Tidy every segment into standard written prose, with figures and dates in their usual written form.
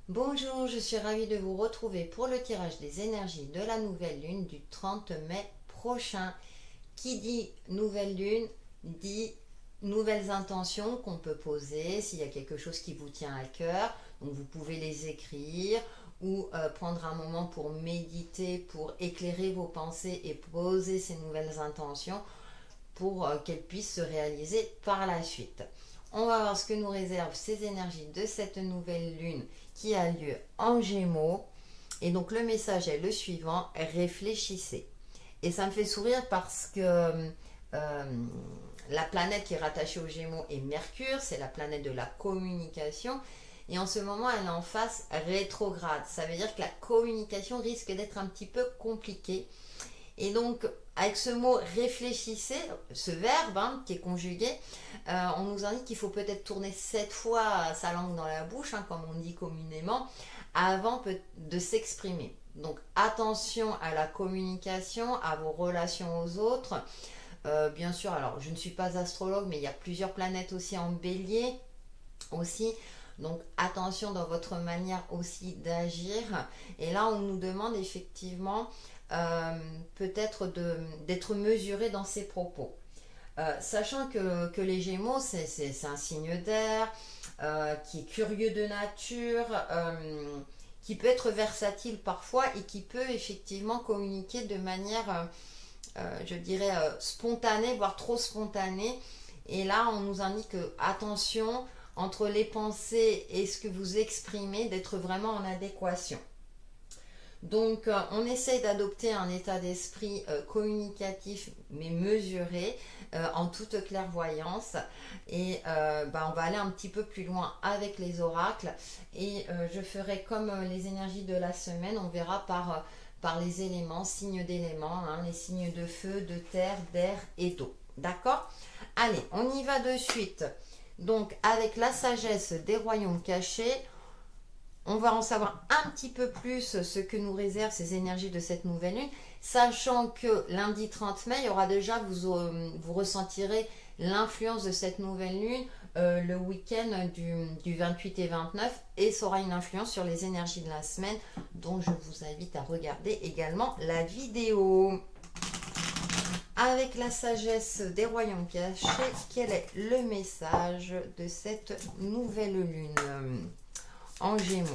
Bonjour, je suis ravie de vous retrouver pour le tirage des énergies de la nouvelle lune du 30 mai prochain. Qui dit nouvelle lune dit nouvelles intentions qu'on peut poser s'il y a quelque chose qui vous tient à cœur. Donc vous pouvez les écrire ou prendre un moment pour méditer, pour éclairer vos pensées et poser ces nouvelles intentions pour qu'elles puissent se réaliser par la suite. On va voir ce que nous réservent ces énergies de cette nouvelle lune qui a lieu en Gémeaux. Et donc le message est le suivant, réfléchissez. Et ça me fait sourire parce que la planète qui est rattachée aux Gémeaux est Mercure, c'est la planète de la communication. Et en ce moment, elle est en phase rétrograde. Ça veut dire que la communication risque d'être un petit peu compliquée. Et donc, avec ce mot réfléchissez, ce verbe qui est conjugué, on nous indique qu'il faut peut-être tourner 7 fois sa langue dans la bouche, comme on dit communément, avant de s'exprimer. Donc, attention à la communication, à vos relations aux autres. Bien sûr, alors je ne suis pas astrologue, mais il y a plusieurs planètes aussi en bélier aussi. Donc attention dans votre manière aussi d'agir. Et là, on nous demande effectivement peut-être d'être mesuré dans ses propos. Sachant que les Gémeaux, c'est un signe d'air, qui est curieux de nature, qui peut être versatile parfois et qui peut effectivement communiquer de manière, je dirais, spontanée, voire trop spontanée. Et là, on nous indique attention entre les pensées et ce que vous exprimez, d'être vraiment en adéquation. Donc, on essaye d'adopter un état d'esprit communicatif mais mesuré, en toute clairvoyance. Et on va aller un petit peu plus loin avec les oracles. Et je ferai comme les énergies de la semaine, on verra par les éléments, signes d'éléments, les signes de feu, de terre, d'air et d'eau. D'accord? Allez, on y va de suite. Donc, avec la sagesse des royaumes cachés, on va en savoir un petit peu plus ce que nous réservent ces énergies de cette nouvelle lune, sachant que lundi 30 mai, il y aura déjà, vous ressentirez l'influence de cette nouvelle lune le week-end du 28 et 29, et ça aura une influence sur les énergies de la semaine, dont je vous invite à regarder également la vidéo. Avec la sagesse des royaumes cachés, quel est le message de cette nouvelle lune en Gémeaux?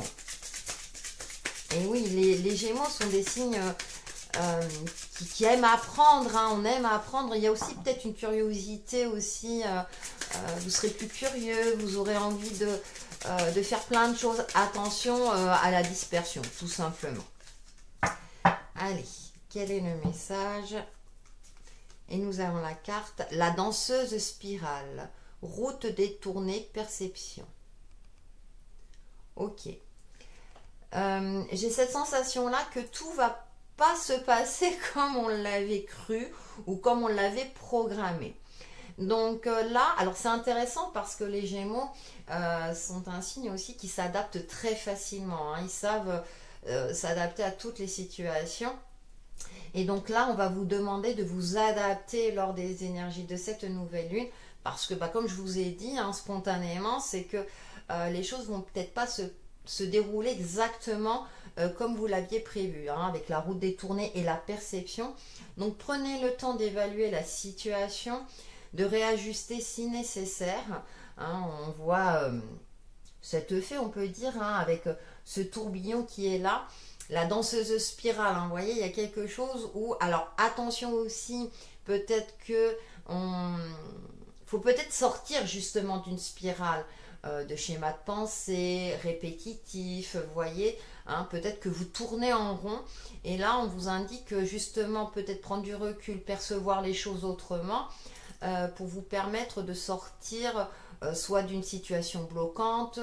Et oui, les Gémeaux sont des signes qui aiment apprendre, on aime apprendre. Il y a aussi peut-être une curiosité aussi, vous serez plus curieux, vous aurez envie de faire plein de choses. Attention à la dispersion, tout simplement. Allez, quel est le message? Et nous avons la carte, la danseuse spirale, route détournée, perception. Ok. J'ai cette sensation-là que tout va pas se passer comme on l'avait cru ou comme on l'avait programmé. Donc là, alors c'est intéressant parce que les Gémeaux sont un signe aussi qui s'adapte très facilement. Ils savent s'adapter à toutes les situations. Et donc là, on va vous demander de vous adapter lors des énergies de cette nouvelle lune. Parce que, comme je vous ai dit, spontanément, c'est que les choses vont peut-être pas se dérouler exactement comme vous l'aviez prévu, avec la route détournée et la perception. Donc prenez le temps d'évaluer la situation, de réajuster si nécessaire. On voit cet effet, on peut dire, avec ce tourbillon qui est là. La danseuse spirale, vous voyez, il y a quelque chose où, alors attention aussi, peut-être que faut peut-être sortir justement d'une spirale de schéma de pensée répétitif, vous voyez, peut-être que vous tournez en rond, et là on vous indique justement peut-être prendre du recul, percevoir les choses autrement, pour vous permettre de sortir soit d'une situation bloquante,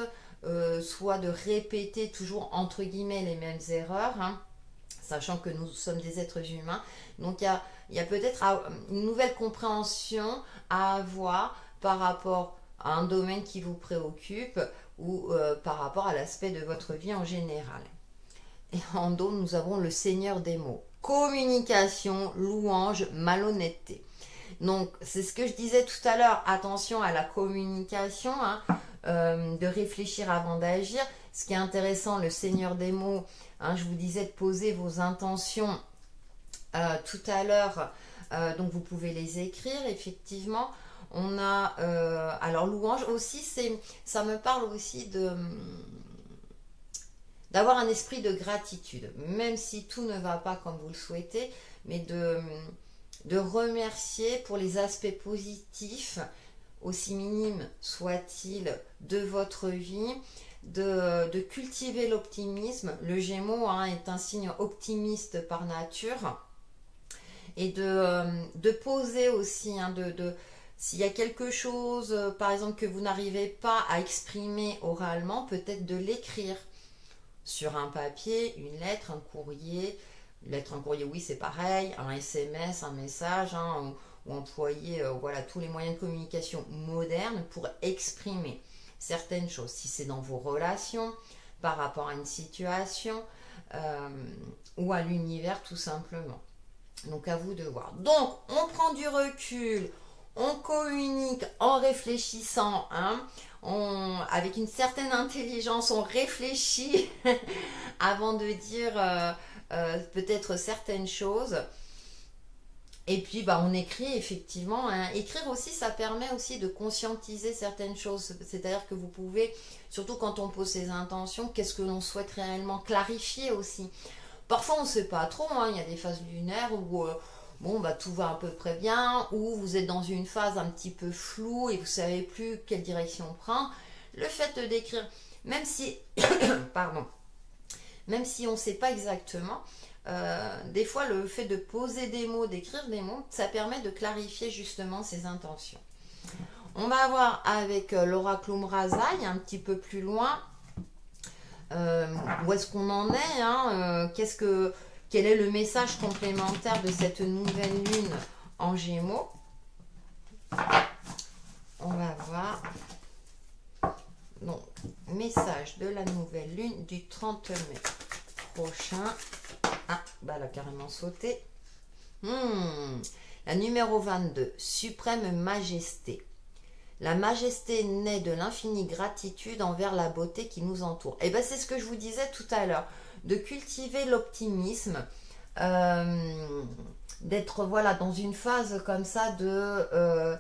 soit de répéter toujours entre guillemets les mêmes erreurs, sachant que nous sommes des êtres humains. Donc il y a peut-être une nouvelle compréhension à avoir par rapport à un domaine qui vous préoccupe ou par rapport à l'aspect de votre vie en général. Et en dos, nous avons le Seigneur des mots. Communication, louange, malhonnêteté. Donc, c'est ce que je disais tout à l'heure, attention à la communication. de réfléchir avant d'agir. Ce qui est intéressant, le Seigneur des mots, hein, je vous disais de poser vos intentions tout à l'heure, donc vous pouvez les écrire, effectivement. On a, alors louange aussi, ça me parle aussi d'avoir un esprit de gratitude, même si tout ne va pas comme vous le souhaitez, mais de remercier pour les aspects positifs, aussi minimes soient-ils, de votre vie, de cultiver l'optimisme. Le Gémeaux, hein, est un signe optimiste par nature, et de poser aussi, hein, s'il y a quelque chose, par exemple, que vous n'arrivez pas à exprimer oralement, peut-être de l'écrire sur un papier, une lettre, un courrier. Une lettre, un courrier, oui, c'est pareil, un SMS, un message, hein, ou employer voilà, tous les moyens de communication modernes pour exprimer certaines choses. Si c'est dans vos relations, par rapport à une situation, ou à l'univers tout simplement. Donc à vous de voir. Donc on prend du recul, on communique en réfléchissant, hein, avec une certaine intelligence, on réfléchit avant de dire peut-être certaines choses. Et puis bah, on écrit effectivement, hein. Écrire aussi, ça permet aussi de conscientiser certaines choses. C'est-à-dire que vous pouvez, surtout quand on pose ses intentions, qu'est-ce que l'on souhaite réellement clarifier aussi. Parfois on ne sait pas trop, hein. Il y a des phases lunaires où bon, bah, tout va à peu près bien, ou vous êtes dans une phase un petit peu floue et vous ne savez plus quelle direction prendre. Le fait d'écrire, même si, pardon, même si on ne sait pas exactement, des fois le fait de poser des mots, d'écrire des mots, ça permet de clarifier justement ses intentions. On va voir avec l'oracle Umrazaï un petit peu plus loin, où est-ce qu'on en est, hein, quel est le message complémentaire de cette nouvelle lune en Gémeaux. On va voir. Donc, message de la nouvelle lune du 30 mai prochain. Ah, bah elle a carrément sauté. La numéro 22, suprême majesté. La majesté naît de l'infinie gratitude envers la beauté qui nous entoure. Et bien c'est ce que je vous disais tout à l'heure, de cultiver l'optimisme, d'être voilà, dans une phase comme ça de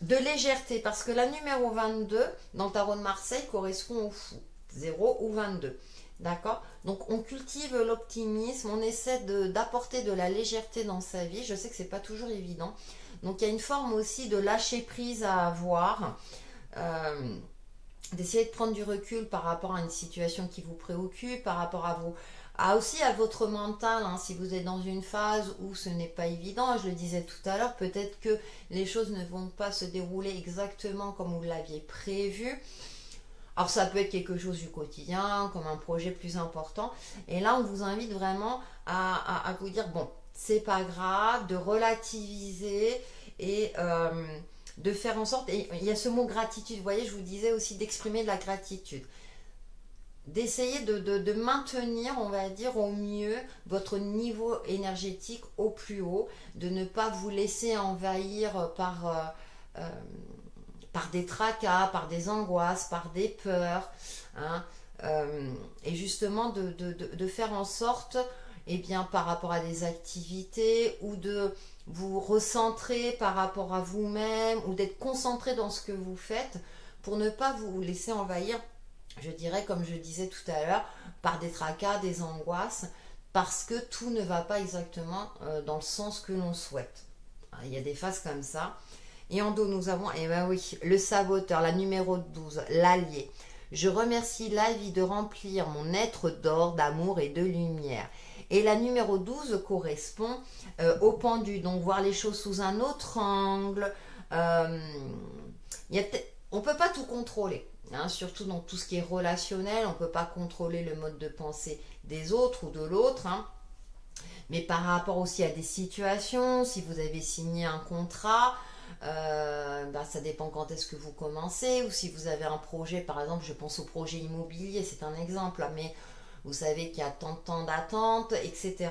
légèreté. Parce que la numéro 22, dans le tarot de Marseille, correspond au fou, 0 ou 22. D'accord? Donc on cultive l'optimisme, on essaie d'apporter de la légèreté dans sa vie. Je sais que c'est pas toujours évident. Donc il y a une forme aussi de lâcher prise à avoir, d'essayer de prendre du recul par rapport à une situation qui vous préoccupe, par rapport aussi à votre mental, hein, si vous êtes dans une phase où ce n'est pas évident. Je le disais tout à l'heure, peut-être que les choses ne vont pas se dérouler exactement comme vous l'aviez prévu. Alors ça peut être quelque chose du quotidien, comme un projet plus important. Et là, on vous invite vraiment à vous dire, bon, c'est pas grave, de relativiser et de faire en sorte, et il y a ce mot gratitude, vous voyez, je vous disais aussi d'exprimer de la gratitude. D'essayer de maintenir, on va dire, au mieux votre niveau énergétique au plus haut, de ne pas vous laisser envahir par des tracas, par des angoisses, par des peurs, hein, et justement de faire en sorte, eh bien, par rapport à des activités, ou de vous recentrer par rapport à vous-même, ou d'être concentré dans ce que vous faites, pour ne pas vous laisser envahir, je dirais, comme je disais tout à l'heure, par des tracas, des angoisses, parce que tout ne va pas exactement dans le sens que l'on souhaite. Il y a des phases comme ça. Et en dos, nous avons, eh ben oui, le saboteur, la numéro 12, l'allié. Je remercie la vie de remplir mon être d'or, d'amour et de lumière. Et la numéro 12 correspond au pendu, donc voir les choses sous un autre angle. On ne peut pas tout contrôler, hein, surtout dans tout ce qui est relationnel. On ne peut pas contrôler le mode de pensée des autres ou de l'autre, hein. Mais par rapport aussi à des situations, si vous avez signé un contrat, ça dépend quand est-ce que vous commencez, ou si vous avez un projet, par exemple, je pense au projet immobilier, c'est un exemple, mais vous savez qu'il y a tant de temps d'attente, etc.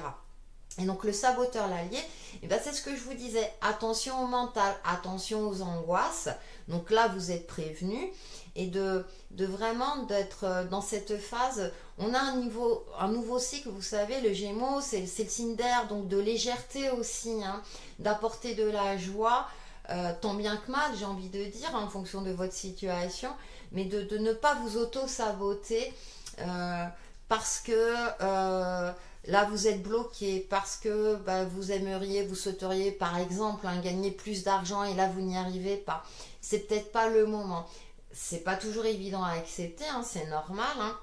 Et donc le saboteur, l'allié, eh ben, c'est ce que je vous disais, attention au mental, attention aux angoisses. Donc là, vous êtes prévenus et de vraiment d'être dans cette phase. On a un nouveau cycle, vous savez, le Gémeaux, c'est le signe d'air, donc de légèreté aussi, hein, d'apporter de la joie, tant bien que mal, j'ai envie de dire, en fonction de votre situation, mais de ne pas vous auto-saboter parce que là vous êtes bloqué, parce que bah, vous aimeriez, vous souhaiteriez par exemple hein, gagner plus d'argent et là vous n'y arrivez pas. C'est peut-être pas le moment. C'est pas toujours évident à accepter, hein, c'est normal, hein,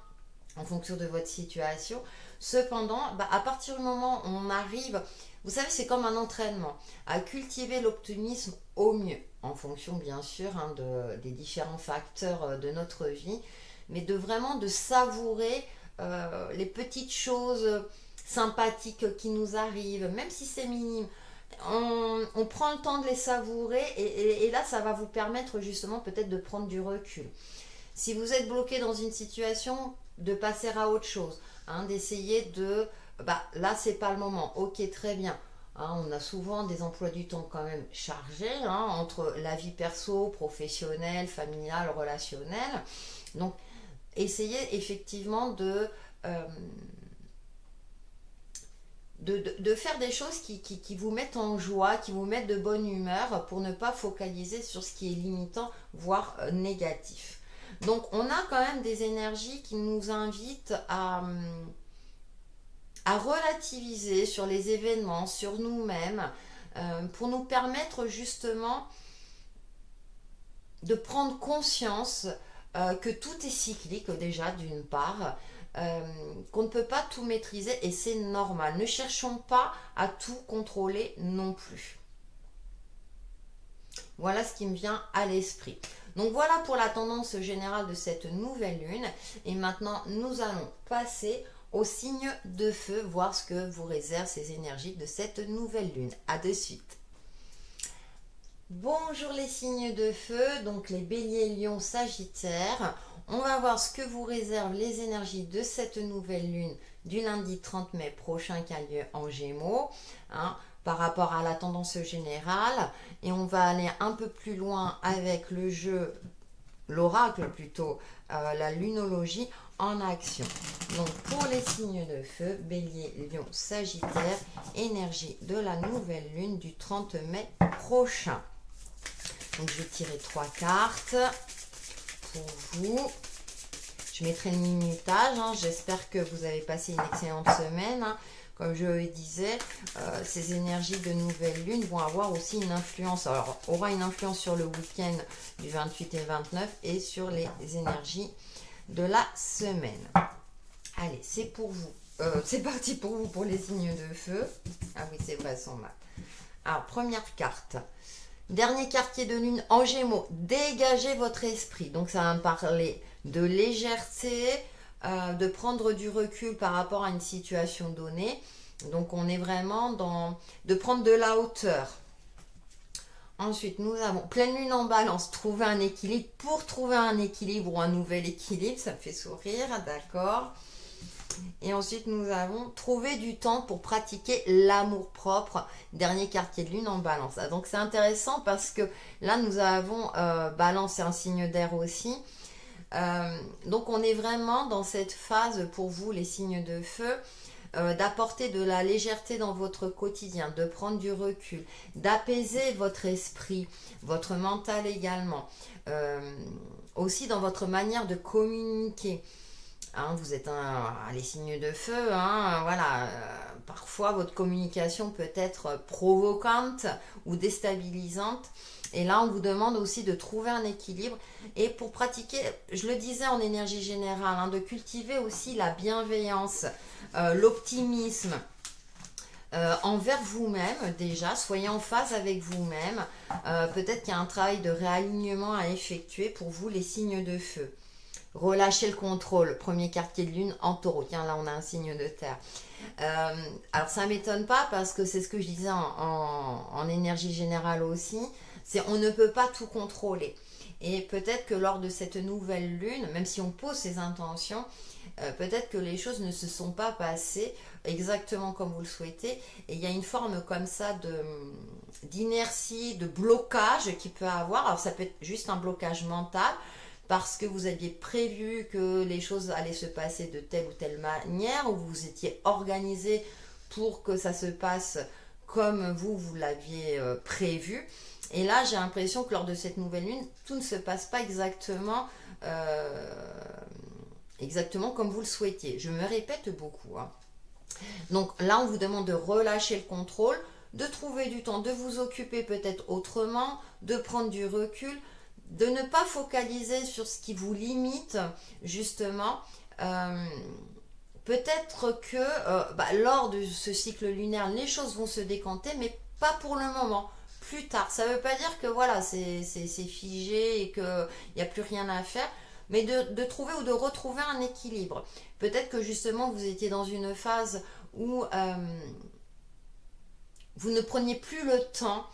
en fonction de votre situation. Cependant, bah, à partir du moment où on arrive, vous savez, c'est comme un entraînement, à cultiver l'optimisme au mieux, en fonction bien sûr hein, des différents facteurs de notre vie, mais de vraiment de savourer les petites choses sympathiques qui nous arrivent, même si c'est minime. On prend le temps de les savourer et là ça va vous permettre justement peut-être de prendre du recul. Si vous êtes bloqué dans une situation, de passer à autre chose, hein, d'essayer de bah là c'est pas le moment, ok très bien, hein, on a souvent des emplois du temps quand même chargés hein, entre la vie perso, professionnelle, familiale, relationnelle, donc essayez effectivement de faire des choses qui vous mettent en joie, qui vous mettent de bonne humeur pour ne pas focaliser sur ce qui est limitant, voire négatif. Donc on a quand même des énergies qui nous invitent à relativiser sur les événements, sur nous-mêmes, pour nous permettre justement de prendre conscience que tout est cyclique déjà d'une part, qu'on ne peut pas tout maîtriser et c'est normal. Ne cherchons pas à tout contrôler non plus. Voilà ce qui me vient à l'esprit. Donc voilà pour la tendance générale de cette nouvelle lune. Et maintenant, nous allons passer au signe de feu, voir ce que vous réservent ces énergies de cette nouvelle lune. À de suite. Bonjour les signes de feu, donc les béliers, lions, sagittaires. On va voir ce que vous réservent les énergies de cette nouvelle lune du lundi 30 mai prochain qui a lieu en Gémeaux, hein, par rapport à la tendance générale. Et on va aller un peu plus loin avec le jeu, l'oracle plutôt, la lunologie en action. Donc pour les signes de feu, bélier, lion, sagittaire, énergie de la nouvelle lune du 30 mai prochain. Donc je vais tirer 3 cartes pour vous. Je mettrai le minutage. Hein. J'espère que vous avez passé une excellente semaine. Hein. Comme je le disais, ces énergies de nouvelle lune vont avoir aussi une influence. Alors, aura une influence sur le week-end du 28 et 29 et sur les énergies de la semaine. Allez, c'est pour vous. C'est parti pour vous pour les signes de feu. Ah oui, c'est vrai, son mal. Alors, première carte. Dernier quartier de lune en Gémeaux, dégagez votre esprit. Donc ça va me parler de légèreté, de prendre du recul par rapport à une situation donnée. Donc on est vraiment dans de prendre de la hauteur. Ensuite, nous avons pleine lune en balance, trouver un équilibre. Pour trouver un équilibre ou un nouvel équilibre, ça me fait sourire, d'accord. Et ensuite, nous avons trouvé du temps pour pratiquer l'amour-propre, dernier quartier de lune en balance. Donc, c'est intéressant parce que là, nous avons balance et un signe d'air aussi. Donc, on est vraiment dans cette phase pour vous, les signes de feu, d'apporter de la légèreté dans votre quotidien, de prendre du recul, d'apaiser votre esprit, votre mental également. Aussi dans votre manière de communiquer. Hein, vous êtes les signes de feu, hein, voilà, parfois votre communication peut être provocante ou déstabilisante. Et là, on vous demande aussi de trouver un équilibre. Et pour pratiquer, je le disais en énergie générale, hein, de cultiver aussi la bienveillance, l'optimisme envers vous-même déjà. Soyez en phase avec vous-même. Peut-être qu'il y a un travail de réalignement à effectuer pour vous, les signes de feu. Relâchez le contrôle, premier quartier de lune en taureau. Tiens, là, on a un signe de terre. Alors, ça ne m'étonne pas parce que c'est ce que je disais en énergie générale aussi. C'est on ne peut pas tout contrôler. Et peut-être que lors de cette nouvelle lune, même si on pose ses intentions, peut-être que les choses ne se sont pas passées exactement comme vous le souhaitez. Et il y a une forme comme ça d'inertie, de blocage qui peut avoir. Alors ça peut être juste un blocage mental, parce que vous aviez prévu que les choses allaient se passer de telle ou telle manière, ou vous étiez organisé pour que ça se passe comme vous l'aviez prévu. Et là, j'ai l'impression que lors de cette nouvelle lune, tout ne se passe pas exactement comme vous le souhaitiez. Je me répète beaucoup, hein. Donc là, on vous demande de relâcher le contrôle, de trouver du temps, de vous occuper peut-être autrement, de prendre du recul, de ne pas focaliser sur ce qui vous limite, justement. Peut-être que lors de ce cycle lunaire, les choses vont se décanter, mais pas pour le moment. Plus tard. Ça ne veut pas dire que voilà, c'est figé et qu'il n'y a plus rien à faire, mais de trouver ou de retrouver un équilibre. Peut-être que justement vous étiez dans une phase où vous ne preniez plus le temps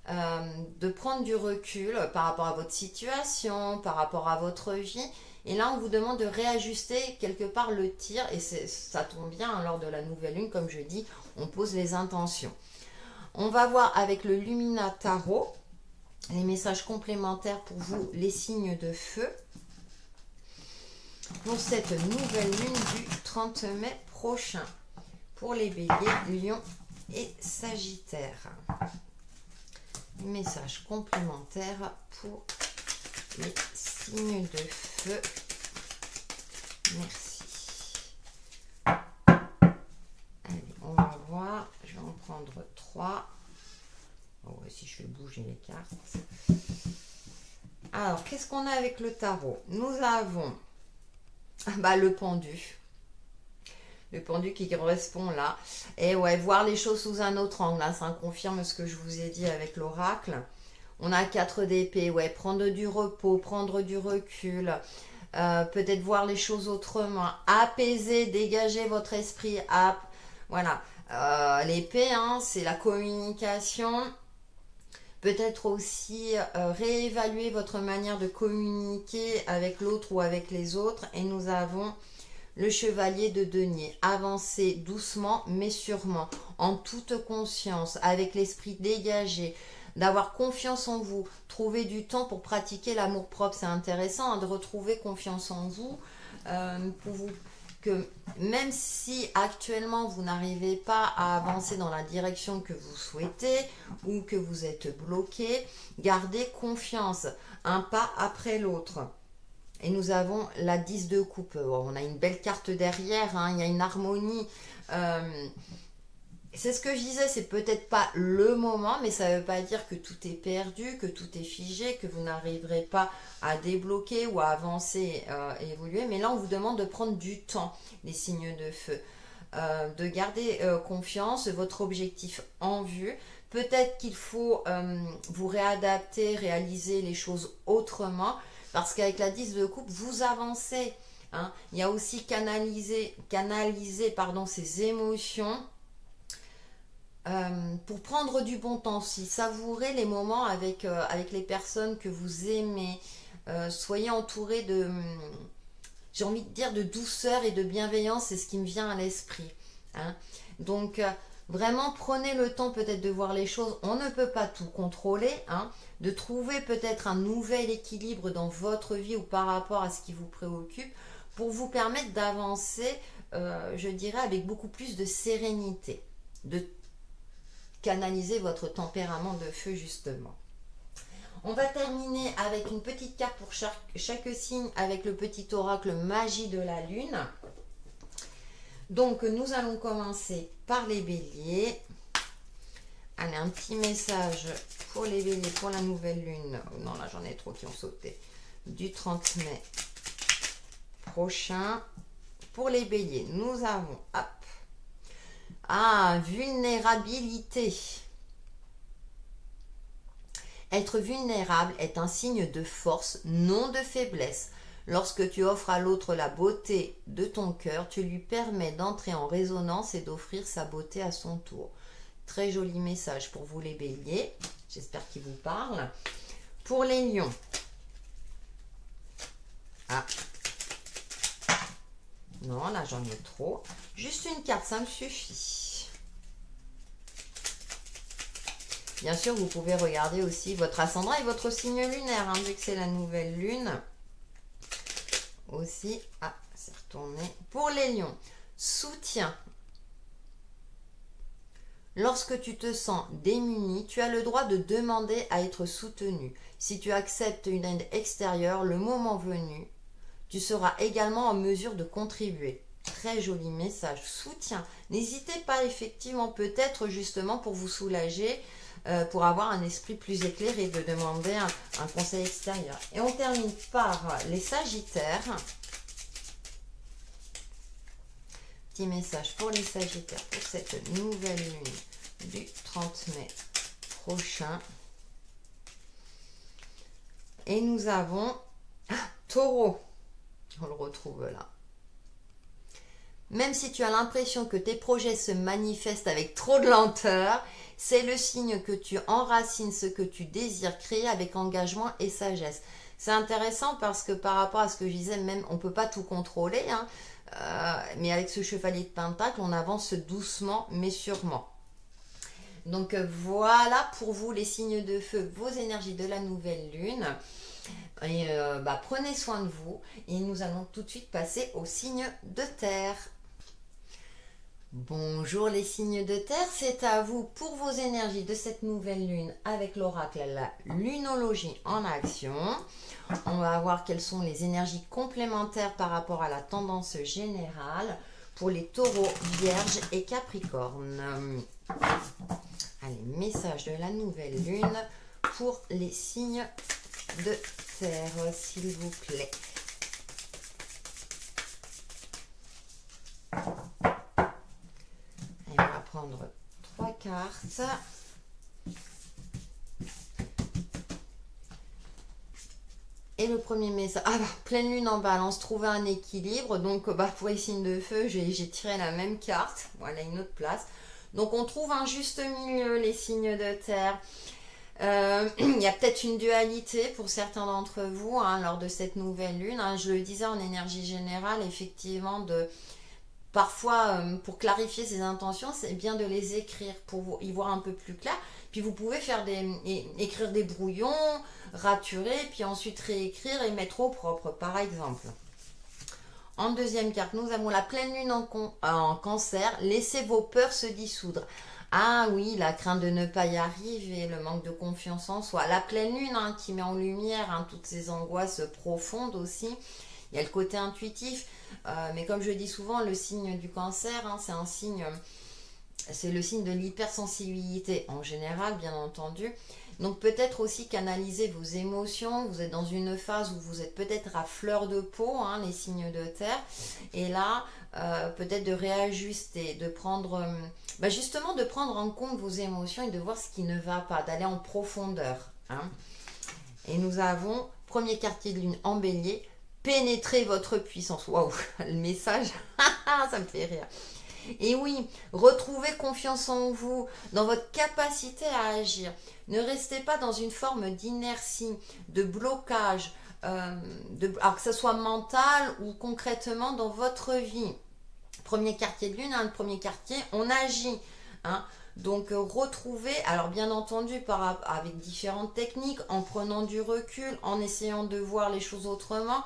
de prendre du recul par rapport à votre situation, par rapport à votre vie. Et là, on vous demande de réajuster quelque part le tir. Et ça tombe bien, hein, lors de la nouvelle lune, comme je dis, on pose les intentions. On va voir avec le Lumina Tarot les messages complémentaires pour vous, les signes de feu, pour cette nouvelle lune du 30 mai prochain, pour les béliers, lions et sagittaires. Les messages complémentaires pour les signes de feu. Merci. Allez, on va voir. Je vais en prendre 3. Oh, si je fais bouger les cartes. Alors, qu'est-ce qu'on a avec le tarot? Nous avons le pendu. Le pendu qui correspond là. Et ouais, voir les choses sous un autre angle. Là, ça confirme ce que je vous ai dit avec l'oracle. On a 4 d'épée. Ouais, prendre du repos, prendre du recul. Peut-être voir les choses autrement. Apaiser, dégager votre esprit. Voilà. L'épée, hein, c'est la communication. Peut-être aussi réévaluer votre manière de communiquer avec l'autre ou avec les autres. Et nous avons le chevalier de denier. Avancer doucement mais sûrement, en toute conscience, avec l'esprit dégagé, d'avoir confiance en vous. Trouver du temps pour pratiquer l'amour-propre. C'est intéressant, hein, de retrouver confiance en vous, pour vous. Que même si actuellement vous n'arrivez pas à avancer dans la direction que vous souhaitez ou que vous êtes bloqué, gardez confiance, un pas après l'autre. Et nous avons la 10 de coupe. On a une belle carte derrière, hein, il y a une harmonie. C'est ce que je disais, c'est peut-être pas le moment, mais ça ne veut pas dire que tout est perdu, que tout est figé, que vous n'arriverez pas à débloquer ou à avancer, évoluer. Mais là, on vous demande de prendre du temps, les signes de feu, de garder confiance, votre objectif en vue. Peut-être qu'il faut vous réadapter, réaliser les choses autrement, parce qu'avec la 10 de coupe, vous avancez, hein. Il y a aussi canaliser ces émotions, pour prendre du bon temps aussi, savourer les moments avec les personnes que vous aimez, soyez entouré de, j'ai envie de dire, de douceur et de bienveillance, c'est ce qui me vient à l'esprit, hein. Donc vraiment prenez le temps peut-être de voir les choses, on ne peut pas tout contrôler, hein, de trouver peut-être un nouvel équilibre dans votre vie ou par rapport à ce qui vous préoccupe, pour vous permettre d'avancer, je dirais, avec beaucoup plus de sérénité, de canaliser votre tempérament de feu justement. On va terminer avec une petite carte pour chaque signe avec le petit oracle magie de la lune. Donc nous allons commencer par les béliers. Allez, un petit message pour les béliers pour la nouvelle lune. Oh non, là j'en ai trop qui ont sauté. Du 30 mai prochain. Pour les béliers, nous avons vulnérabilité. Être vulnérable est un signe de force, non de faiblesse. Lorsque tu offres à l'autre la beauté de ton cœur, tu lui permets d'entrer en résonance et d'offrir sa beauté à son tour. Très joli message pour vous les béliers. J'espère qu'il vous parle. Pour les lions, Ah. Non, là j'en ai trop. Juste une carte, ça me suffit. Bien sûr, vous pouvez regarder aussi votre ascendant et votre signe lunaire, hein, vu que c'est la nouvelle lune. Aussi, ah, c'est retourné. Pour les lions, soutien. Lorsque tu te sens démuni, tu as le droit de demander à être soutenu. Si tu acceptes une aide extérieure, le moment venu, tu seras également en mesure de contribuer. Très joli message. Soutien. N'hésitez pas, effectivement, peut-être justement pour vous soulager, pour avoir un esprit plus éclairé, de demander un conseil extérieur. Et on termine par les Sagittaires. Petit message pour les Sagittaires pour cette nouvelle lune du 30 mai prochain. Et nous avons Taureau. On le retrouve là. Même si tu as l'impression que tes projets se manifestent avec trop de lenteur, c'est le signe que tu enracines ce que tu désires créer avec engagement et sagesse. C'est intéressant parce que par rapport à ce que je disais, même on ne peut pas tout contrôler, hein, mais avec ce chevalier de Pentacle, on avance doucement mais sûrement. Donc voilà pour vous les signes de feu, vos énergies de la nouvelle lune. Et prenez soin de vous et nous allons tout de suite passer aux signes de terre. Bonjour les signes de terre, c'est à vous pour vos énergies de cette nouvelle lune avec l'oracle, la lunologie en action. On va voir quelles sont les énergies complémentaires par rapport à la tendance générale pour les taureaux, vierges et capricornes. Allez, message de la nouvelle lune pour les signes de terre, s'il vous plaît. Et on va prendre 3 cartes. Et le premier message, pleine lune en balance, trouver un équilibre. Donc pour les signes de feu, j'ai tiré la même carte. Voilà, une autre place. Donc on trouve un juste milieu, les signes de terre. Il y a peut-être une dualité pour certains d'entre vous, hein, lors de cette nouvelle lune. Hein. Je le disais en énergie générale, effectivement, parfois, pour clarifier ses intentions, c'est bien de les écrire pour y voir un peu plus clair. Puis vous pouvez écrire des brouillons, raturer, puis ensuite réécrire et mettre au propre, par exemple. En deuxième carte, nous avons la pleine lune en cancer. Laissez vos peurs se dissoudre. Ah oui, la crainte de ne pas y arriver, le manque de confiance en soi. La pleine lune, hein, qui met en lumière, hein, toutes ces angoisses profondes aussi. Il y a le côté intuitif, mais comme je dis souvent, le signe du cancer, hein, c'est le signe de l'hypersensibilité en général, bien entendu. Donc peut-être aussi canaliser vos émotions. Vous êtes dans une phase où vous êtes peut-être à fleur de peau, hein, les signes de terre. Et là, peut-être de réajuster, de prendre, justement de prendre en compte vos émotions et de voir ce qui ne va pas, d'aller en profondeur. Hein. Et nous avons, premier quartier de lune en bélier, pénétrez votre puissance. Waouh, le message, ça me fait rire. Et oui, retrouvez confiance en vous, dans votre capacité à agir. Ne restez pas dans une forme d'inertie, de blocage, alors que ce soit mental ou concrètement dans votre vie. Premier quartier de lune, hein, le premier quartier, on agit. Hein. Donc retrouvez, alors bien entendu avec différentes techniques, en prenant du recul, en essayant de voir les choses autrement.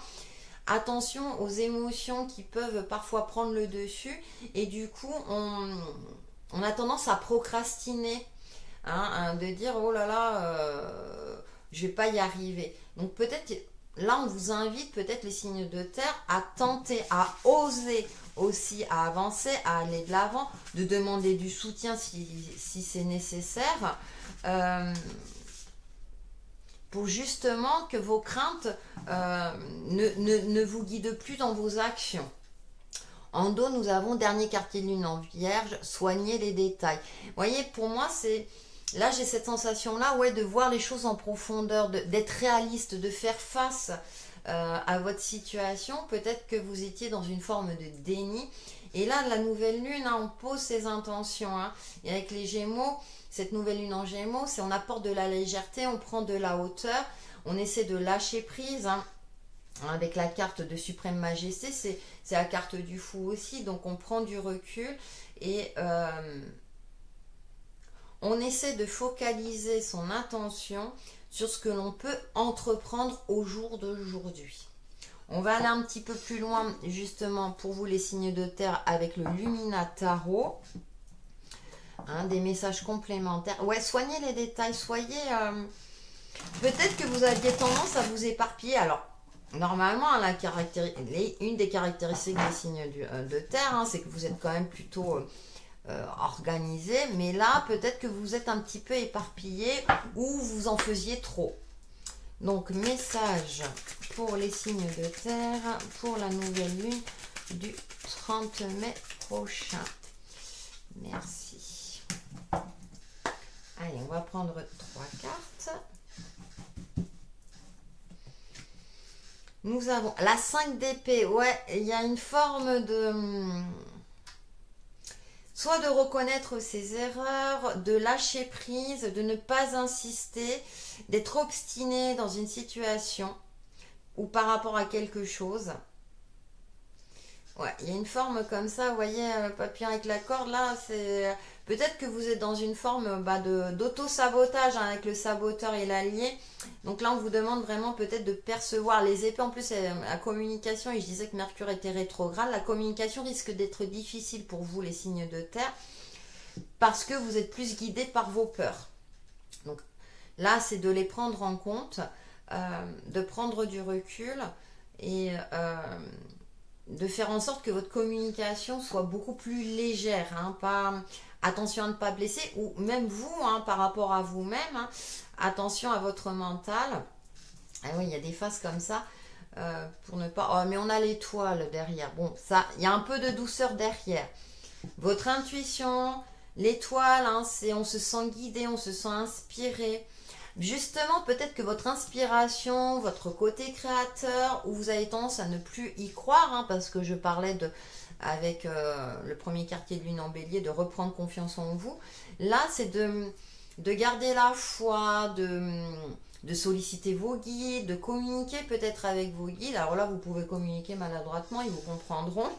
Attention aux émotions qui peuvent parfois prendre le dessus et du coup on a tendance à procrastiner, hein, de dire oh là là, je vais pas y arriver. Donc peut-être là on vous invite, peut-être les signes de terre, à tenter, à oser aussi, à avancer, à aller de l'avant, de demander du soutien si c'est nécessaire. Pour justement que vos craintes ne vous guident plus dans vos actions. En dos, nous avons dernier quartier de lune en vierge, soigner les détails. Vous voyez, pour moi, là j'ai cette sensation-là, ouais, de voir les choses en profondeur, d'être réaliste, de faire face à votre situation. Peut-être que vous étiez dans une forme de déni. Et là, la nouvelle lune, hein, on pose ses intentions. Hein. Et avec les Gémeaux, cette nouvelle lune en Gémeaux, on apporte de la légèreté, on prend de la hauteur, on essaie de lâcher prise. Hein. avec la carte de Suprême Majesté, c'est la carte du fou aussi, donc on prend du recul et on essaie de focaliser son attention sur ce que l'on peut entreprendre au jour d'aujourd'hui. On va aller un petit peu plus loin justement pour vous les signes de terre avec le Lumina Tarot. Hein, des messages complémentaires. Ouais, soignez les détails, soyez... peut-être que vous aviez tendance à vous éparpiller. Alors, normalement, une des caractéristiques des signes de terre, hein, c'est que vous êtes quand même plutôt organisé. Mais là, peut-être que vous êtes un petit peu éparpillé ou vous en faisiez trop. Donc, message pour les signes de terre pour la nouvelle lune du 30 mai prochain. Merci. Allez, on va prendre 3 cartes. Nous avons la 5 d'épée. Ouais, il y a une forme de... soit de reconnaître ses erreurs, de lâcher prise, de ne pas insister, d'être obstiné dans une situation ou par rapport à quelque chose. Ouais, il y a une forme comme ça, vous voyez, papillon avec la corde, là, c'est... Peut-être que vous êtes dans une forme d'auto-sabotage hein, avec le saboteur et l'allié. Donc là, on vous demande vraiment peut-être de percevoir les épées. En plus, la communication, et je disais que Mercure était rétrograde, la communication risque d'être difficile pour vous, les signes de terre, parce que vous êtes plus guidés par vos peurs. Donc là, c'est de les prendre en compte, de prendre du recul et... de faire en sorte que votre communication soit beaucoup plus légère, hein, pas, attention à ne pas blesser, ou même vous, hein, par rapport à vous-même, hein, attention à votre mental. Ah oui, il y a des phases comme ça, pour ne pas... Oh, mais on a l'étoile derrière. Bon, ça, il y a un peu de douceur derrière. Votre intuition, l'étoile, hein, c'est on se sent guidé, on se sent inspiré. Justement, peut-être que votre inspiration, votre côté créateur, où vous avez tendance à ne plus y croire, hein, parce que je parlais avec le premier quartier de lune en bélier, de reprendre confiance en vous. Là, c'est de garder la foi, de solliciter vos guides, de communiquer peut-être avec vos guides. Alors là, vous pouvez communiquer maladroitement, ils vous comprendront.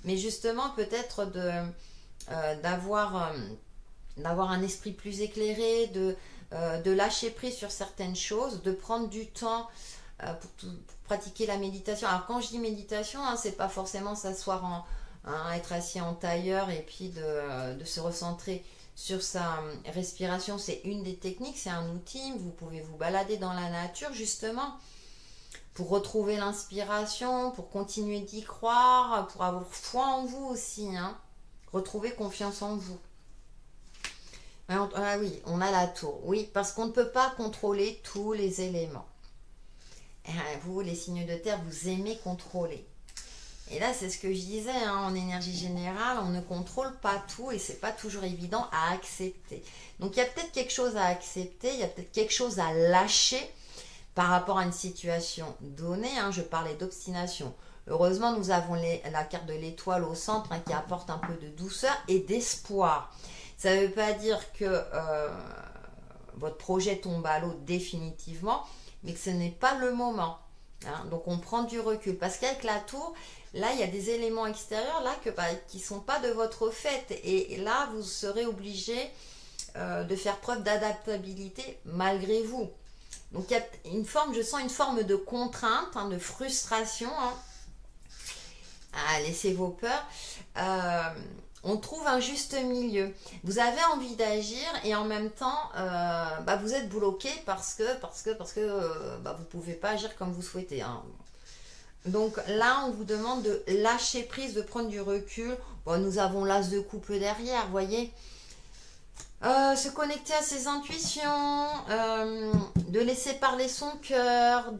Mais justement, peut-être d'avoir un esprit plus éclairé, de lâcher prise sur certaines choses, de prendre du temps pour pratiquer la méditation. Alors quand je dis méditation, hein, c'est pas forcément s'asseoir être assis en tailleur et puis de se recentrer sur sa respiration. C'est une des techniques, c'est un outil. Vous pouvez vous balader dans la nature justement pour retrouver l'inspiration, pour continuer d'y croire, pour avoir foi en vous aussi, hein. Retrouver confiance en vous. Ah oui, on a la tour. Oui, parce qu'on ne peut pas contrôler tous les éléments. Et vous, les signes de terre, vous aimez contrôler. Et là, c'est ce que je disais, hein, en énergie générale, on ne contrôle pas tout et c'est pas toujours évident à accepter. Donc, il y a peut-être quelque chose à accepter, il y a peut-être quelque chose à lâcher par rapport à une situation donnée. Hein, je parlais d'obstination. Heureusement, nous avons la carte de l'étoile au centre, hein, qui apporte un peu de douceur et d'espoir. Ça ne veut pas dire que votre projet tombe à l'eau définitivement, mais que ce n'est pas le moment. Hein. Donc on prend du recul. Parce qu'avec la tour, là, il y a des éléments extérieurs là, qui ne sont pas de votre fait. Et là, vous serez obligé de faire preuve d'adaptabilité malgré vous. Donc il y a une forme, je sens une forme de contrainte, hein, de frustration. Hein. Ah, laissez vos peurs. On trouve un juste milieu. Vous avez envie d'agir et en même temps, vous êtes bloqué parce que vous pouvez pas agir comme vous souhaitez. Hein. Donc là, on vous demande de lâcher prise, de prendre du recul. Bon, nous avons l'as de coupe derrière, vous voyez. Se connecter à ses intuitions, de laisser parler son cœur,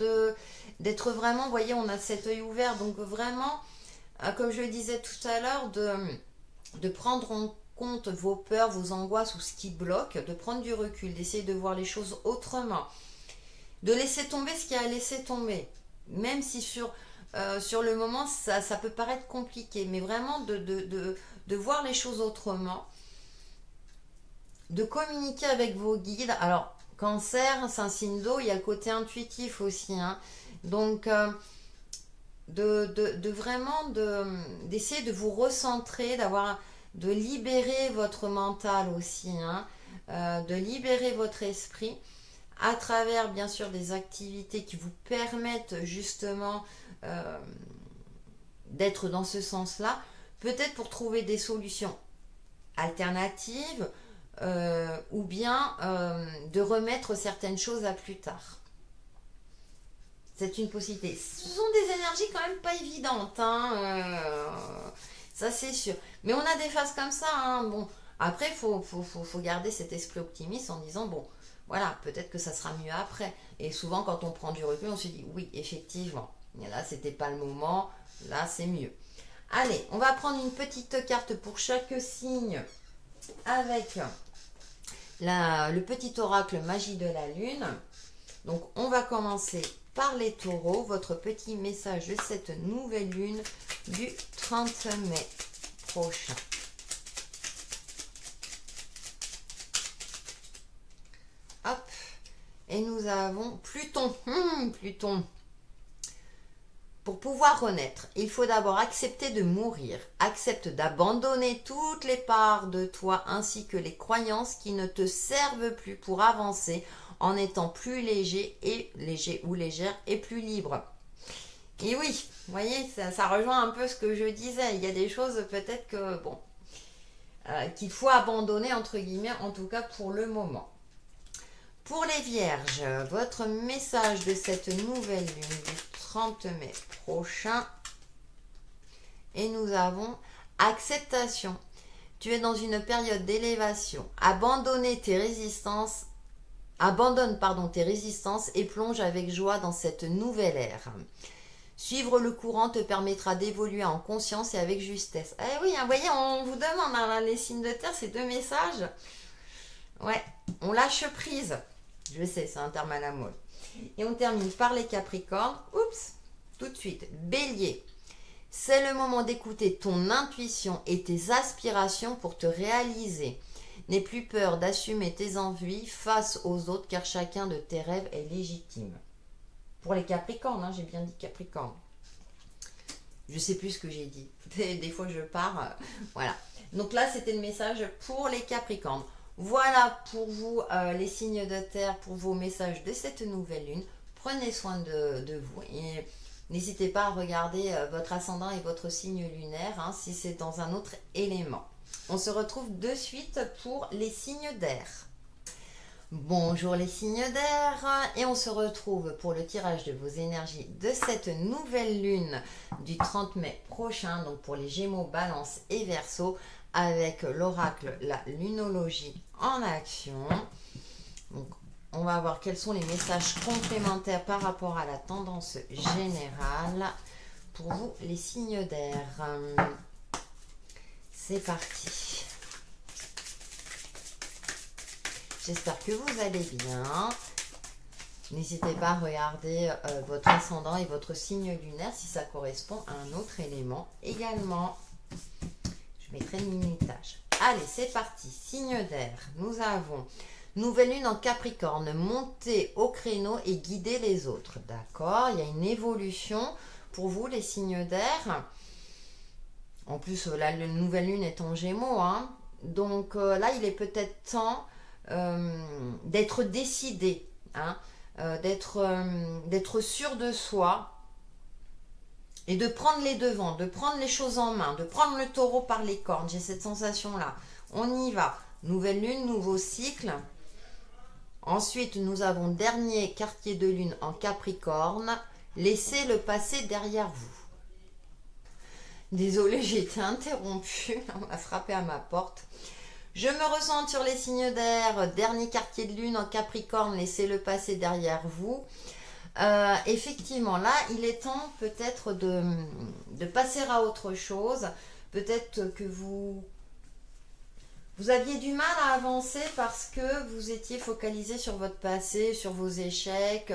d'être vraiment, vous voyez, on a cet œil ouvert. Donc vraiment, comme je le disais tout à l'heure, de prendre en compte vos peurs, vos angoisses ou ce qui bloque, de prendre du recul, d'essayer de voir les choses autrement, de laisser tomber ce qu'il y a à laisser tomber, même si sur le moment ça peut paraître compliqué, mais vraiment de voir les choses autrement, de communiquer avec vos guides. Alors Cancer, c'est un signe d'eau, il y a le côté intuitif aussi, hein. Donc, vraiment d'essayer de vous recentrer, de libérer votre mental aussi, hein, de libérer votre esprit à travers bien sûr des activités qui vous permettent justement d'être dans ce sens-là, peut-être pour trouver des solutions alternatives ou bien de remettre certaines choses à plus tard. C'est une possibilité. Ce sont des énergies quand même pas évidentes, hein, ça c'est sûr. Mais on a des phases comme ça, hein, bon. Après, il faut garder cet esprit optimiste en disant, bon, voilà, peut-être que ça sera mieux après. Et souvent, quand on prend du recul, on se dit, oui, effectivement, mais là, c'était pas le moment, là, c'est mieux. Allez, on va prendre une petite carte pour chaque signe avec le petit oracle magie de la lune. Donc, on va commencer par les taureaux, votre petit message de cette nouvelle lune du 30 mai prochain. Hop, et nous avons Pluton. Pluton. Pour pouvoir renaître, il faut d'abord accepter de mourir. Accepte d'abandonner toutes les parts de toi ainsi que les croyances qui ne te servent plus pour avancer en étant plus léger ou légère et plus libre. Et oui, vous voyez, ça rejoint un peu ce que je disais. Il y a des choses peut-être que, bon, qu'il faut abandonner, entre guillemets, en tout cas pour le moment. Pour les vierges, votre message de cette nouvelle lune du 30 mai prochain. Et nous avons acceptation. Tu es dans une période d'élévation. Abandonne tes résistances et plonge avec joie dans cette nouvelle ère. Suivre le courant te permettra d'évoluer en conscience et avec justesse. Eh oui, vous voyez, on vous demande hein, les signes de terre, ces deux messages. Ouais, on lâche prise. Je sais, c'est un terme à la mode. Et on termine par les capricornes. Oups, tout de suite. Bélier. C'est le moment d'écouter ton intuition et tes aspirations pour te réaliser. N'aie plus peur d'assumer tes envies face aux autres car chacun de tes rêves est légitime. Pour les capricornes, hein, j'ai bien dit capricorne. Je sais plus ce que j'ai dit. Des fois je pars. Voilà. Donc là, c'était le message pour les capricornes. Voilà pour vous les signes de terre, pour vos messages de cette nouvelle lune. Prenez soin de vous et n'hésitez pas à regarder votre ascendant et votre signe lunaire hein, si c'est dans un autre élément. On se retrouve de suite pour les signes d'air. Bonjour les signes d'air et on se retrouve pour le tirage de vos énergies de cette nouvelle lune du 30 mai prochain, donc pour les Gémeaux, Balance et Verseau, avec l'oracle, la lunologie en action. Donc, on va voir quels sont les messages complémentaires par rapport à la tendance générale pour vous, les signes d'air. C'est parti. J'espère que vous allez bien. N'hésitez pas à regarder votre ascendant et votre signe lunaire si ça correspond à un autre élément également. Je mettrai le minutage. Allez, c'est parti. Signe d'air. Nous avons nouvelle lune en Capricorne. Monter au créneau et guider les autres. D'accord. Il y a une évolution pour vous, les signes d'air. En plus, la nouvelle lune est en Gémeaux. Hein. Donc là, il est peut-être temps d'être décidé. Hein, d'être sûr de soi. Et de prendre les devants, de prendre les choses en main, de prendre le taureau par les cornes. J'ai cette sensation-là. On y va. Nouvelle lune, nouveau cycle. Ensuite, nous avons dernier quartier de lune en Capricorne. Laissez le passé derrière vous. Désolée, j'ai été interrompue. On m'a frappé à ma porte. Je me ressens sur les signes d'air. Dernier quartier de lune en Capricorne. Laissez le passé derrière vous. Effectivement, là, il est temps peut-être de passer à autre chose. Peut-être que vous aviez du mal à avancer parce que vous étiez focalisé sur votre passé, sur vos échecs.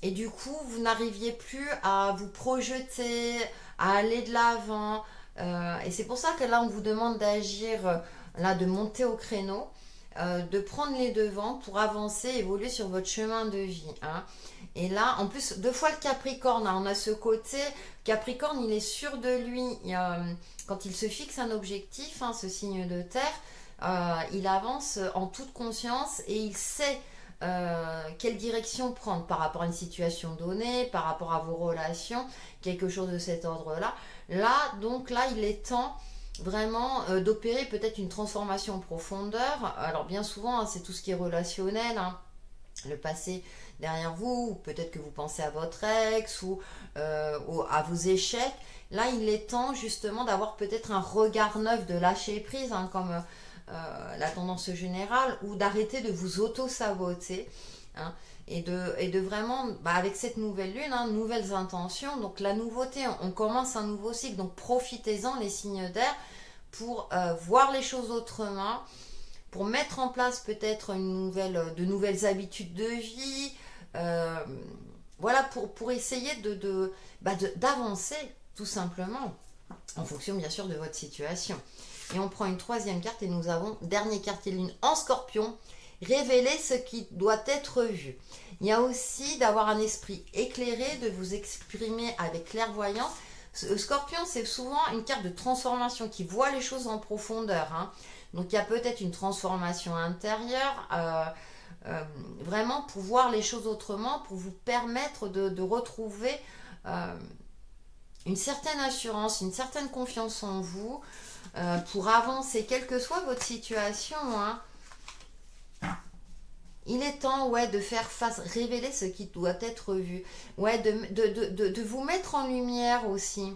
Et du coup, vous n'arriviez plus à vous projeter, à aller de l'avant. Et c'est pour ça que là, on vous demande d'agir, là, de monter au créneau. de prendre les devants pour avancer, évoluer sur votre chemin de vie. Hein. Et là, en plus, deux fois le Capricorne, hein, on a ce côté, Capricorne, il est sûr de lui. Quand il se fixe un objectif, hein, ce signe de terre, il avance en toute conscience et il sait quelle direction prendre par rapport à une situation donnée, par rapport à vos relations, quelque chose de cet ordre-là. Donc là, il est temps vraiment d'opérer peut-être une transformation en profondeur. Alors bien souvent, hein, c'est tout ce qui est relationnel, hein, le passé derrière vous, ou peut-être que vous pensez à votre ex ou à vos échecs. Là, il est temps justement d'avoir peut-être un regard neuf, de lâcher prise, hein, comme la tendance générale, ou d'arrêter de vous auto-saboter. Hein, et de vraiment, avec cette nouvelle lune, hein, nouvelles intentions, donc la nouveauté, on commence un nouveau cycle, donc profitez-en les signes d'air pour voir les choses autrement, pour mettre en place peut-être de nouvelles habitudes de vie, voilà, pour essayer d'avancer tout simplement, en fonction bien sûr de votre situation. Et on prend une troisième carte et nous avons, dernière carte de lune en Scorpion, révéler ce qui doit être vu. Il y a aussi d'avoir un esprit éclairé, de vous exprimer avec clairvoyance. Scorpion, c'est souvent une carte de transformation qui voit les choses en profondeur. Hein. Donc il y a peut-être une transformation intérieure, vraiment pour voir les choses autrement, pour vous permettre de retrouver une certaine assurance, une certaine confiance en vous, pour avancer, quelle que soit votre situation. Hein. Il est temps, ouais, de faire face, révéler ce qui doit être vu, ouais, de vous mettre en lumière aussi,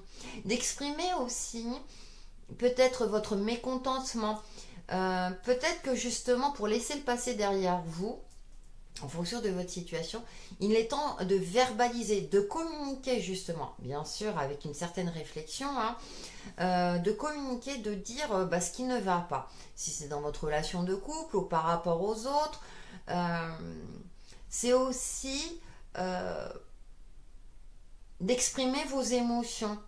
d'exprimer aussi peut-être votre mécontentement, peut-être que justement pour laisser le passé derrière vous, en fonction de votre situation, il est temps de verbaliser, de communiquer justement, bien sûr avec une certaine réflexion, hein, de communiquer, de dire ce qui ne va pas, si c'est dans votre relation de couple ou par rapport aux autres. C'est aussi d'exprimer vos émotions,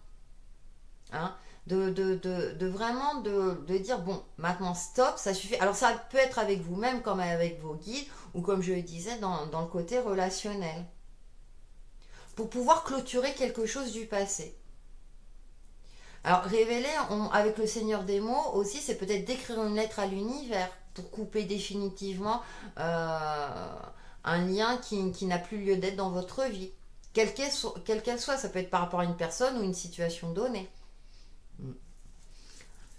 hein, de vraiment de dire bon, maintenant stop, ça suffit. Alors ça peut être avec vous-même comme avec vos guides ou comme je le disais dans le côté relationnel, pour pouvoir clôturer quelque chose du passé. Alors révéler avec le Seigneur des mots aussi, c'est peut-être d'écrire une lettre à l'univers pour couper définitivement un lien qui n'a plus lieu d'être dans votre vie, quelle qu'elle soit. Ça peut être par rapport à une personne ou une situation donnée.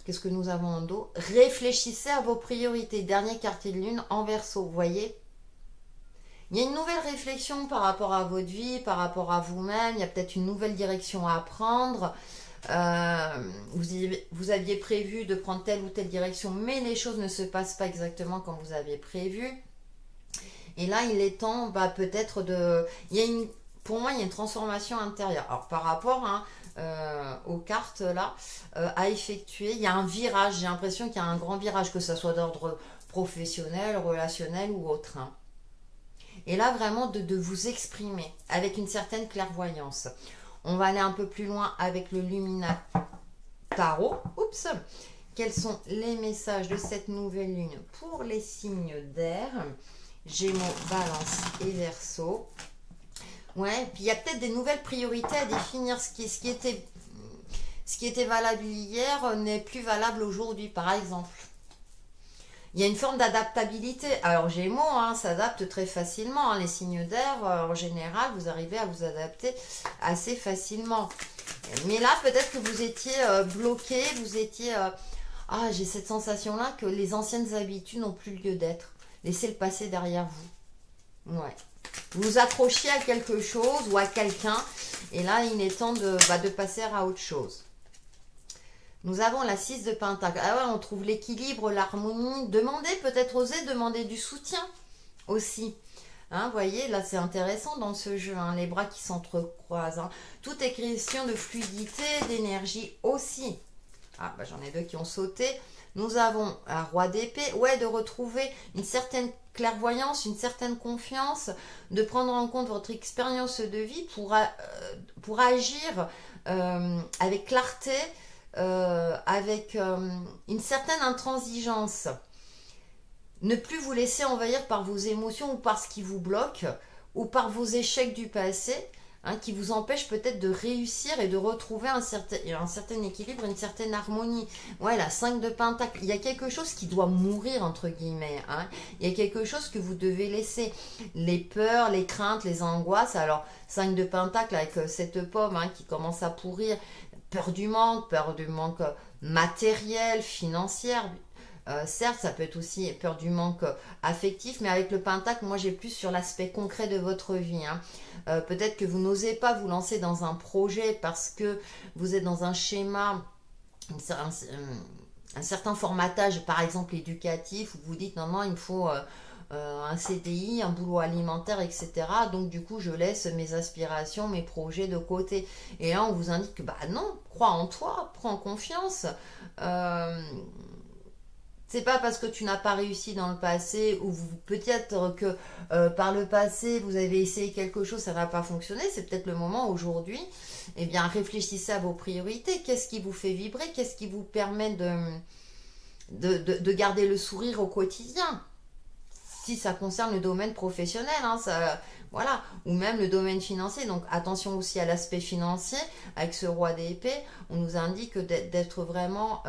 Qu'est-ce que nous avons en dos? Réfléchissez à vos priorités. Dernier quartier de lune en Verseau, vous voyez. Il y a une nouvelle réflexion par rapport à votre vie, par rapport à vous-même. Il y a peut-être une nouvelle direction à prendre. Vous aviez prévu de prendre telle ou telle direction, mais les choses ne se passent pas exactement comme vous aviez prévu. Et là, il est temps peut-être pour moi, il y a une transformation intérieure. Alors, par rapport aux cartes là à effectuer, il y a un virage. J'ai l'impression qu'il y a un grand virage, que ce soit d'ordre professionnel, relationnel ou autre. Hein. Et là, vraiment, de vous exprimer avec une certaine clairvoyance. On va aller un peu plus loin avec le Lumina Tarot. Oups! Quels sont les messages de cette nouvelle lune pour les signes d'air? Gémeaux, Balance et Verseau. Ouais, puis il y a peut-être des nouvelles priorités à définir. Ce qui était valable hier n'est plus valable aujourd'hui, par exemple. Il y a une forme d'adaptabilité. Alors Gémeaux, s'adapte très facilement. Hein. Les signes d'air, en général, vous arrivez à vous adapter assez facilement. Mais là, peut-être que vous étiez bloqué, vous étiez... j'ai cette sensation-là que les anciennes habitudes n'ont plus lieu d'être. Laissez le passé derrière vous. Ouais. Vous vous accrochiez à quelque chose ou à quelqu'un. Et là, il est temps de passer à autre chose. Nous avons la 6 de Pentacle. Ah ouais, on trouve l'équilibre, l'harmonie. Osez demander du soutien aussi. Hein, vous voyez, là c'est intéressant dans ce jeu, hein, les bras qui s'entrecroisent. Hein. Tout est question de fluidité, d'énergie aussi. J'en ai deux qui ont sauté. Nous avons un roi d'épée. Ouais, de retrouver une certaine clairvoyance, une certaine confiance, de prendre en compte votre expérience de vie pour agir avec clarté, avec une certaine intransigeance. ne plus vous laisser envahir par vos émotions ou par ce qui vous bloque ou par vos échecs du passé, hein, qui vous empêchent peut-être de réussir et de retrouver un certain équilibre, une certaine harmonie. Ouais, la 5 de Pentacle, il y a quelque chose qui doit mourir, entre guillemets. Hein. Il y a quelque chose que vous devez laisser. Les peurs, les craintes, les angoisses. Alors, 5 de Pentacle avec cette pomme hein, qui commence à pourrir. Peur du manque matériel, financière. Certes, ça peut être aussi peur du manque affectif, mais avec le Pentacle, moi j'ai plus sur l'aspect concret de votre vie. Hein. Peut-être que vous n'osez pas vous lancer dans un projet parce que vous êtes dans un schéma, un certain formatage, par exemple éducatif, où vous dites non, non, il me faut un CDI, un boulot alimentaire, etc. Donc du coup, je laisse mes aspirations, mes projets de côté. Et là, on vous indique que bah non, crois en toi, prends confiance. C'est pas parce que tu n'as pas réussi dans le passé ou peut-être que par le passé vous avez essayé quelque chose, ça n'a pas fonctionné. C'est peut-être le moment aujourd'hui. Eh bien, réfléchissez à vos priorités. Qu'est-ce qui vous fait vibrer? Qu'est-ce qui vous permet de garder le sourire au quotidien? Si ça concerne le domaine professionnel, hein, voilà, ou même le domaine financier. Donc attention aussi à l'aspect financier. Avec ce roi d'épée, on nous indique d'être vraiment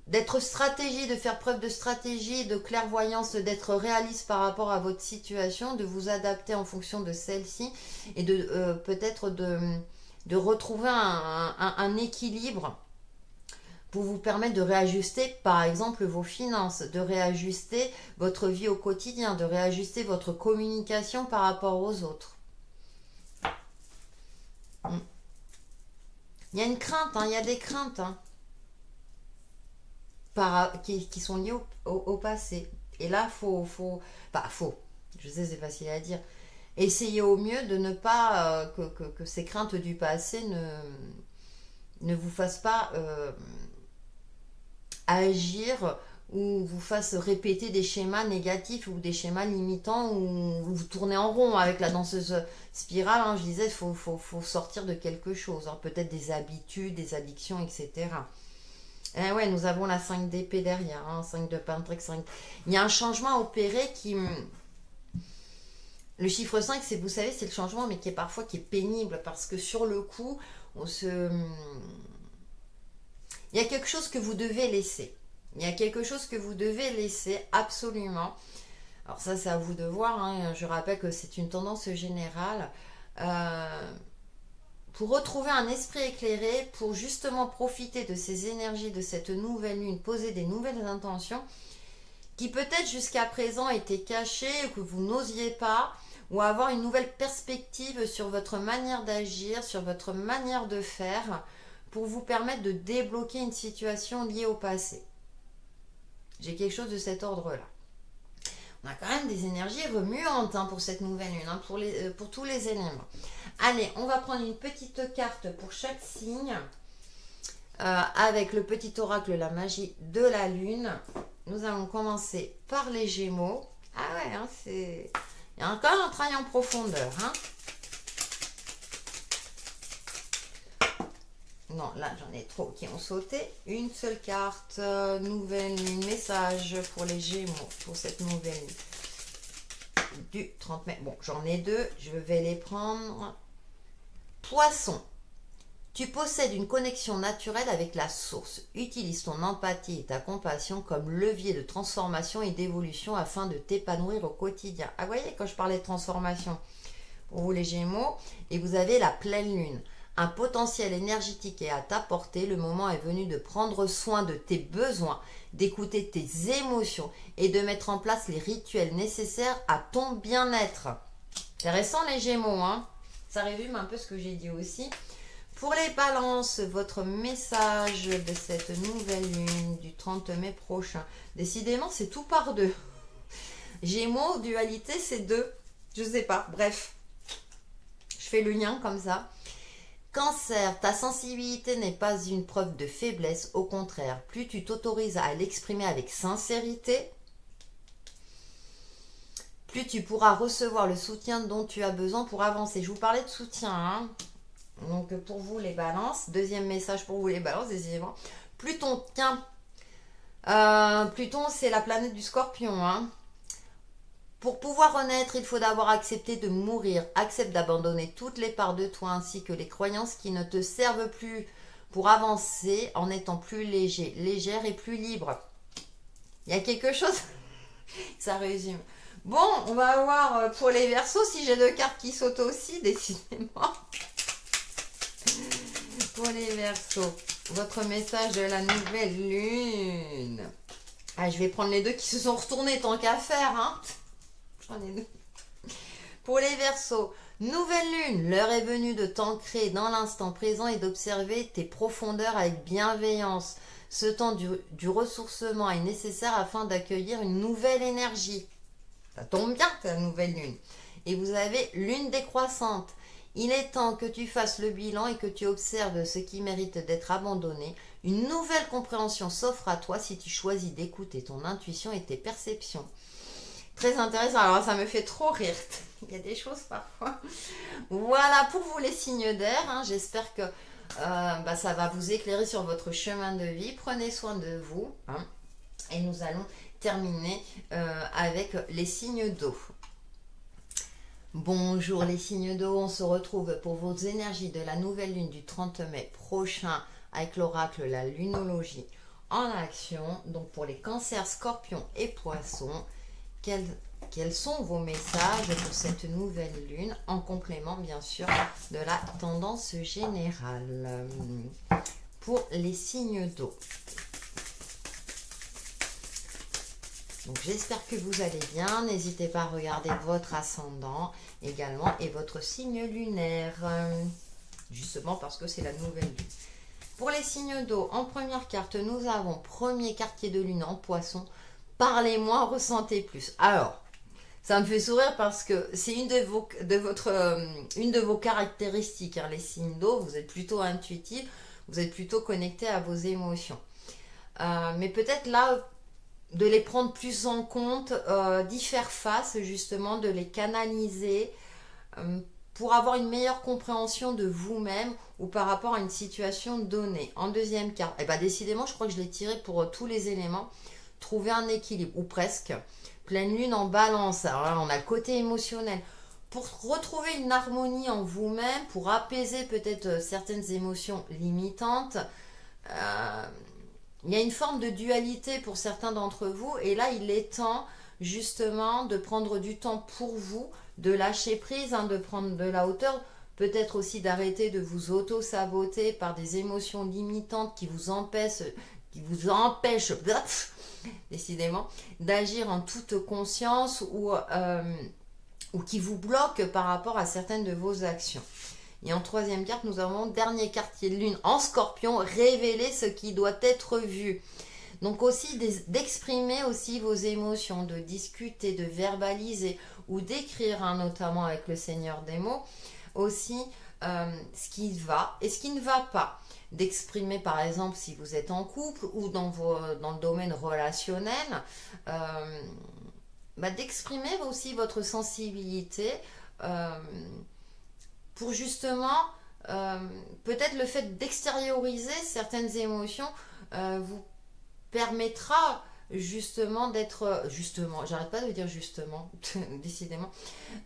d'être stratégie, de faire preuve de stratégie, de clairvoyance, d'être réaliste par rapport à votre situation, de vous adapter en fonction de celle-ci et de peut-être de retrouver un équilibre pour vous permettre de réajuster par exemple vos finances, de réajuster votre vie au quotidien, de réajuster votre communication par rapport aux autres. Il y a une crainte, hein, il y a des craintes hein, qui sont liées au passé. Et là, je sais c'est facile à dire, essayez au mieux de ne pas que ces craintes du passé ne vous fassent pas agir ou vous fasse répéter des schémas négatifs ou des schémas limitants ou vous tournez en rond avec la danseuse spirale. Hein, je disais, il faut sortir de quelque chose, hein, peut-être des habitudes, des addictions, etc. Et ouais, nous avons la 5 d'épée derrière, hein, 5 de pentacle, 5. Il y a un changement à opérer qui... Le chiffre 5, c'est, vous savez, c'est le changement, mais qui est pénible, parce que sur le coup, il y a quelque chose que vous devez laisser. Il y a quelque chose que vous devez laisser, absolument. Alors ça, c'est à vous de voir. Hein. Je rappelle que c'est une tendance générale. Pour retrouver un esprit éclairé, pour justement profiter de ces énergies, de cette nouvelle lune, poser des nouvelles intentions, qui peut-être jusqu'à présent étaient cachées, ou que vous n'osiez pas, ou avoir une nouvelle perspective sur votre manière d'agir, sur votre manière de faire, pour vous permettre de débloquer une situation liée au passé. J'ai quelque chose de cet ordre-là. On a quand même des énergies remuantes hein, pour cette nouvelle lune, hein, pour tous les éléments. Allez, on va prendre une petite carte pour chaque signe, avec le petit oracle, la magie de la lune. Nous allons commencer par les Gémeaux. Ah ouais, hein, il y a encore un travail en profondeur. Hein. Non, là, j'en ai trop qui ont sauté. Une seule carte, nouvelle lune, message pour les Gémeaux, pour cette nouvelle lune du 30 mai. Bon, j'en ai deux, je vais les prendre. Poisson, tu possèdes une connexion naturelle avec la source. Utilise ton empathie et ta compassion comme levier de transformation et d'évolution afin de t'épanouir au quotidien. Ah, vous voyez, quand je parlais de transformation, pour vous les Gémeaux, et vous avez la pleine lune. Un potentiel énergétique est à ta portée. Le moment est venu de prendre soin de tes besoins, d'écouter tes émotions et de mettre en place les rituels nécessaires à ton bien-être. Intéressant les Gémeaux, hein? Ça résume un peu ce que j'ai dit aussi. Pour les balances, votre message de cette nouvelle lune du 30 mai prochain. Décidément, c'est tout par deux. Gémeaux, dualité, c'est deux. Je sais pas, bref. Je fais le lien comme ça. Cancer, ta sensibilité n'est pas une preuve de faiblesse. Au contraire, plus tu t'autorises à l'exprimer avec sincérité, plus tu pourras recevoir le soutien dont tu as besoin pour avancer. Je vous parlais de soutien, hein. Donc pour vous les balances, deuxième message pour vous les balances, décidément, Pluton, tiens. Pluton, c'est la planète du Scorpion, hein. Pour pouvoir renaître, il faut d'abord accepter de mourir. Accepte d'abandonner toutes les parts de toi ainsi que les croyances qui ne te servent plus pour avancer en étant plus léger, légère et plus libre. Il y a quelque chose, ça résume. Bon, on va voir pour les Verseaux si j'ai deux cartes qui sautent aussi, décidément. Pour les Verseaux, votre message de la nouvelle lune. Ah, je vais prendre les deux qui se sont retournés tant qu'à faire, hein. J'en ai deux. Pour les Verseaux, nouvelle lune, l'heure est venue de t'ancrer dans l'instant présent et d'observer tes profondeurs avec bienveillance. Ce temps du ressourcement est nécessaire afin d'accueillir une nouvelle énergie. Ça tombe bien, c'est la nouvelle lune. Et vous avez lune décroissante. Il est temps que tu fasses le bilan et que tu observes ce qui mérite d'être abandonné. Une nouvelle compréhension s'offre à toi si tu choisis d'écouter ton intuition et tes perceptions. Très intéressant. Alors, ça me fait trop rire. Il y a des choses parfois. Voilà pour vous les signes d'air. Hein. J'espère que ça va vous éclairer sur votre chemin de vie. Prenez soin de vous. Hein. Et nous allons terminer avec les signes d'eau. Bonjour les signes d'eau. On se retrouve pour vos énergies de la nouvelle lune du 30 mai prochain avec l'oracle, la lunologie en action. Donc pour les cancers, scorpions et poissons. Quels sont vos messages pour cette nouvelle lune en complément bien sûr de la tendance générale pour les signes d'eau. Donc j'espère que vous allez bien. N'hésitez pas à regarder votre ascendant également et votre signe lunaire, justement parce que c'est la nouvelle lune. Pour les signes d'eau, en première carte, nous avons premier quartier de lune en poisson. Parlez moins, ressentez plus. Alors, ça me fait sourire parce que c'est une de vos caractéristiques, hein, les signes d'eau. Vous êtes plutôt intuitif, vous êtes plutôt connecté à vos émotions. Mais peut-être là, de les prendre plus en compte, d'y faire face justement, de les canaliser pour avoir une meilleure compréhension de vous-même ou par rapport à une situation donnée. En deuxième carte, décidément, je crois que je l'ai tiré pour tous les éléments. Trouver un équilibre, ou presque. Pleine lune en balance. Alors là, on a le côté émotionnel. Pour retrouver une harmonie en vous-même, pour apaiser peut-être certaines émotions limitantes, il y a une forme de dualité pour certains d'entre vous. Et là, il est temps justement de prendre du temps pour vous, de lâcher prise, hein, de prendre de la hauteur. Peut-être aussi d'arrêter de vous auto-saboter par des émotions limitantes qui vous empêchent décidément, d'agir en toute conscience ou qui vous bloquent par rapport à certaines de vos actions. Et en troisième carte, nous avons dernier quartier de lune en scorpion, révéler ce qui doit être vu. Donc aussi d'exprimer aussi vos émotions, de discuter, de verbaliser ou d'écrire, hein, notamment avec le Seigneur des mots, aussi ce qui va et ce qui ne va pas. D'exprimer par exemple si vous êtes en couple ou dans le domaine relationnel, d'exprimer aussi votre sensibilité pour justement peut-être le fait d'extérioriser certaines émotions vous permettra justement j'arrête pas de dire justement, décidément,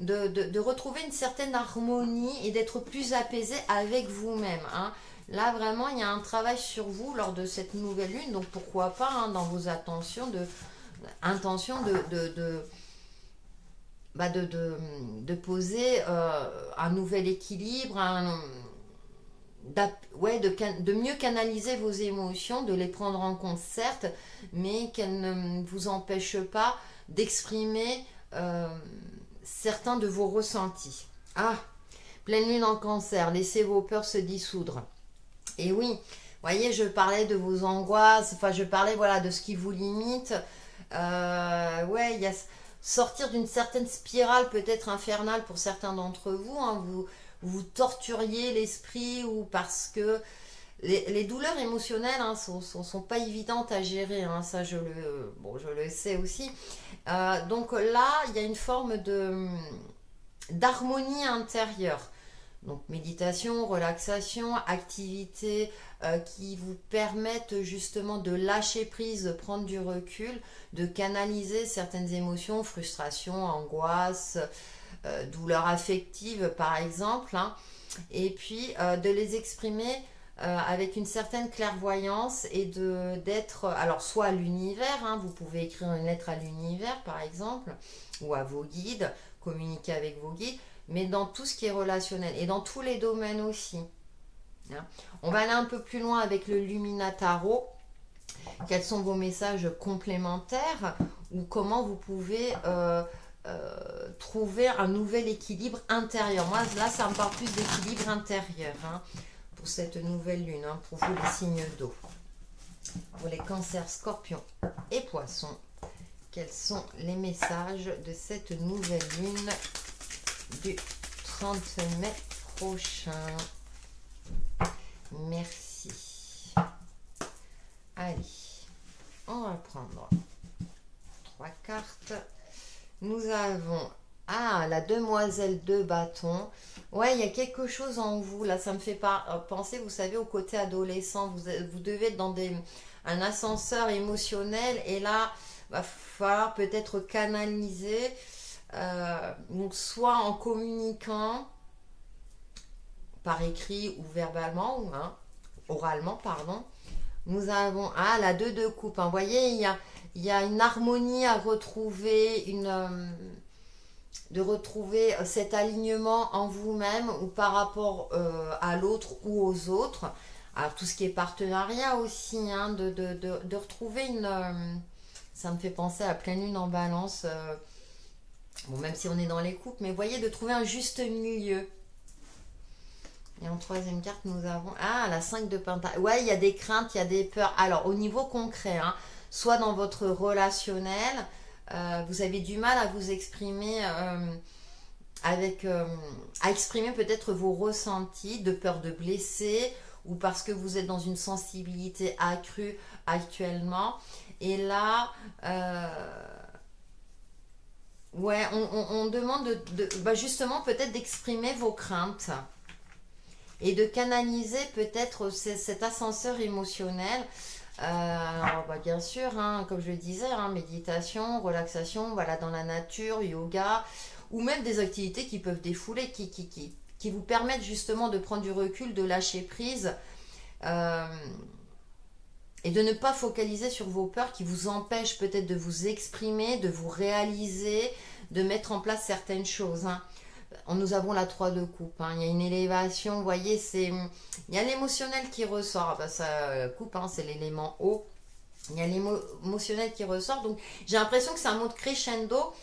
de retrouver une certaine harmonie et d'être plus apaisé avec vous-même, hein. Là, vraiment, il y a un travail sur vous lors de cette nouvelle lune. Donc, pourquoi pas, hein, dans vos intentions de poser un nouvel équilibre, de mieux canaliser vos émotions, de les prendre en compte, certes, mais qu'elles ne vous empêchent pas d'exprimer certains de vos ressentis. Ah, pleine lune en Cancer, laissez vos peurs se dissoudre. Et oui, vous voyez, je parlais de vos angoisses, enfin je parlais de ce qui vous limite. Il y a sortir d'une certaine spirale peut-être infernale pour certains d'entre vous, hein, vous torturiez l'esprit ou parce que les douleurs émotionnelles, hein, sont pas évidentes à gérer, hein, ça je le sais aussi. Donc là, il y a une forme d'harmonie intérieure. Donc méditation, relaxation, activités qui vous permettent justement de lâcher prise, de prendre du recul, de canaliser certaines émotions, frustration, angoisse, douleur affective par exemple, hein, et puis de les exprimer avec une certaine clairvoyance et d'être, alors soit à l'univers, hein, vous pouvez écrire une lettre à l'univers par exemple, ou à vos guides, communiquer avec vos guides, mais dans tout ce qui est relationnel et dans tous les domaines aussi. Hein. On va aller un peu plus loin avec le Lumina Tarot. Quels sont vos messages complémentaires ou comment vous pouvez trouver un nouvel équilibre intérieur. Moi, là, ça me parle plus d'équilibre intérieur hein, pour cette nouvelle lune, hein, pour vous les signes d'eau. Pour les cancers, scorpions et poissons, quels sont les messages de cette nouvelle lune du 30 mai prochain? Merci. Allez, on va prendre 3 cartes. Nous avons la demoiselle de bâton. Ouais, il y a quelque chose en vous. Là, ça me fait penser, vous savez, au côté adolescent. Vous devez être dans un ascenseur émotionnel. Et là, va falloir peut-être canaliser. Donc, soit en communiquant par écrit ou verbalement, ou oralement, pardon. Nous avons la 2 de coupe. Hein. Vous voyez, il y a une harmonie à retrouver, de retrouver cet alignement en vous-même ou par rapport à l'autre ou aux autres. Alors tout ce qui est partenariat aussi, hein, de retrouver ça me fait penser à pleine lune en balance, bon, même si on est dans les couples, mais vous voyez, de trouver un juste milieu. Et en troisième carte, nous avons la 5 de pentacle. Ouais, il y a des craintes, il y a des peurs. Alors, au niveau concret, hein, soit dans votre relationnel, vous avez du mal à vous exprimer à exprimer peut-être vos ressentis de peur de blesser ou parce que vous êtes dans une sensibilité accrue actuellement. Et là, ouais, on demande justement peut-être d'exprimer vos craintes et de canaliser peut-être cet ascenseur émotionnel. Alors, bien sûr, hein, comme je le disais, hein, méditation, relaxation, voilà, dans la nature, yoga, ou même des activités qui peuvent défouler, qui vous permettent justement de prendre du recul, de lâcher prise, et de ne pas focaliser sur vos peurs qui vous empêchent peut-être de vous exprimer, de vous réaliser, de mettre en place certaines choses. Hein. Nous avons la 3 de coupe, hein. Il y a une élévation, vous voyez, il y a l'émotionnel qui ressort, coupe, hein, c'est l'élément eau, il y a l'émotionnel qui ressort, donc j'ai l'impression que c'est un mode crescendo,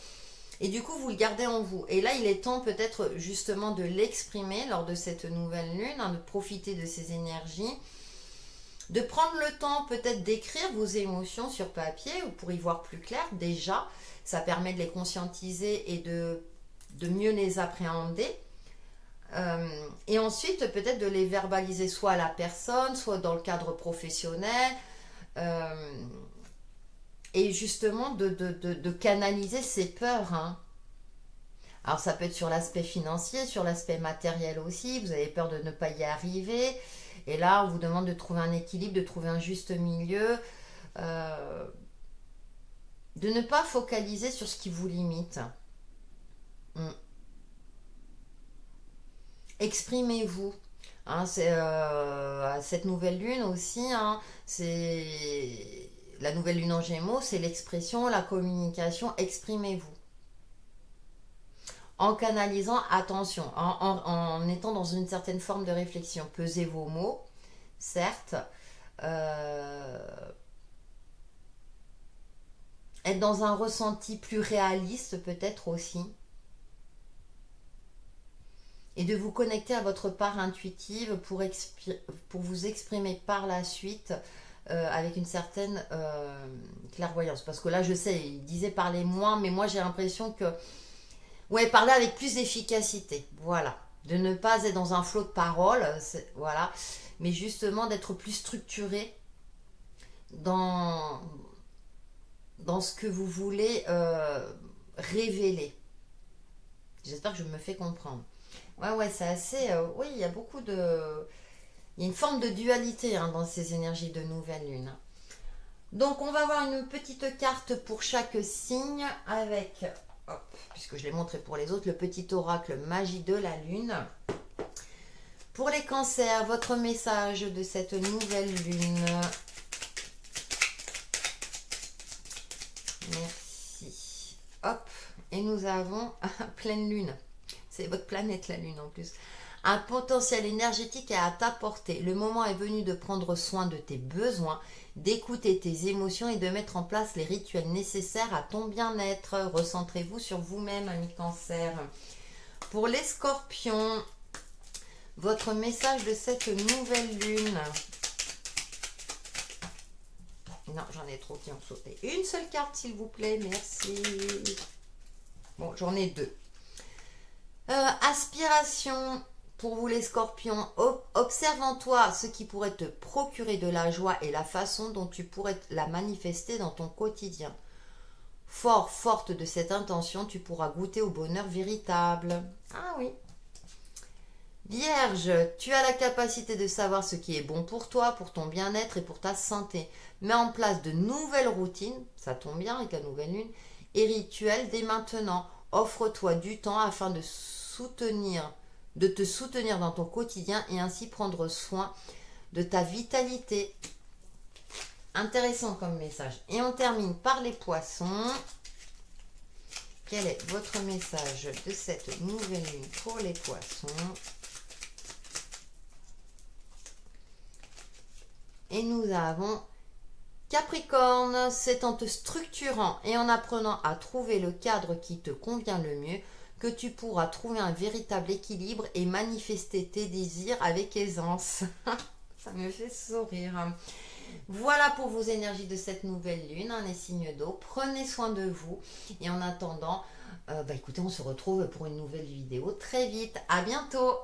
et du coup vous le gardez en vous, et là il est temps peut-être justement de l'exprimer lors de cette nouvelle lune, hein, de profiter de ces énergies, de prendre le temps peut-être d'écrire vos émotions sur papier, pour y voir plus clair déjà, ça permet de les conscientiser et de mieux les appréhender, et ensuite peut-être de les verbaliser soit à la personne, soit dans le cadre professionnel, et justement de canaliser ces peurs. Hein. Alors ça peut être sur l'aspect financier, sur l'aspect matériel aussi, vous avez peur de ne pas y arriver, et là on vous demande de trouver un équilibre, de trouver un juste milieu, de ne pas focaliser sur ce qui vous limite. Exprimez-vous. Hein, c'est cette nouvelle lune aussi. Hein, c'est la nouvelle lune en Gémeaux, c'est l'expression, la communication. Exprimez-vous. En canalisant, attention, en étant dans une certaine forme de réflexion. Pesez vos mots, certes. Être dans un ressenti plus réaliste peut-être aussi. Et de vous connecter à votre part intuitive pour vous exprimer par la suite avec une certaine clairvoyance. Parce que là, je sais, il disait parler moins, mais moi j'ai l'impression que... Ouais, parler avec plus d'efficacité, voilà. De ne pas être dans un flot de paroles, voilà. Mais justement d'être plus structuré dans ce que vous voulez révéler. J'espère que je me fais comprendre. Ouais, c'est assez... oui, il y a beaucoup de... Il y a une forme de dualité hein, dans ces énergies de nouvelle lune. Donc, on va avoir une petite carte pour chaque signe avec, hop, puisque je l'ai montré pour les autres, le petit oracle magie de la lune. Pour les cancers, votre message de cette nouvelle lune. Merci. Hop, et nous avons pleine lune. C'est votre planète la lune en plus. Un potentiel énergétique est à ta portée. Le moment est venu de prendre soin de tes besoins, d'écouter tes émotions et de mettre en place les rituels nécessaires à ton bien-être. Recentrez-vous sur vous-même, ami Cancer. Pour les Scorpions, votre message de cette nouvelle lune. Non, j'en ai trop qui ont sauté. Une seule carte, s'il vous plaît. Merci. Bon, j'en ai deux. Aspiration. Pour vous les scorpions, observe en toi ce qui pourrait te procurer de la joie et la façon dont tu pourrais la manifester dans ton quotidien. Forte de cette intention, tu pourras goûter au bonheur véritable. Ah oui. Vierge, tu as la capacité de savoir ce qui est bon pour toi, pour ton bien-être et pour ta santé. Mets en place de nouvelles routines, ça tombe bien avec la nouvelle lune, et rituels dès maintenant. Offre-toi du temps afin de te soutenir dans ton quotidien et ainsi prendre soin de ta vitalité. Intéressant comme message. Et on termine par les poissons. Quel est votre message de cette nouvelle lune pour les poissons? Et nous avons Capricorne, c'est en te structurant et en apprenant à trouver le cadre qui te convient le mieux que tu pourras trouver un véritable équilibre et manifester tes désirs avec aisance. Ça me fait sourire. Voilà pour vos énergies de cette nouvelle lune, les signes d'eau. Prenez soin de vous et en attendant, écoutez, on se retrouve pour une nouvelle vidéo très vite. À bientôt.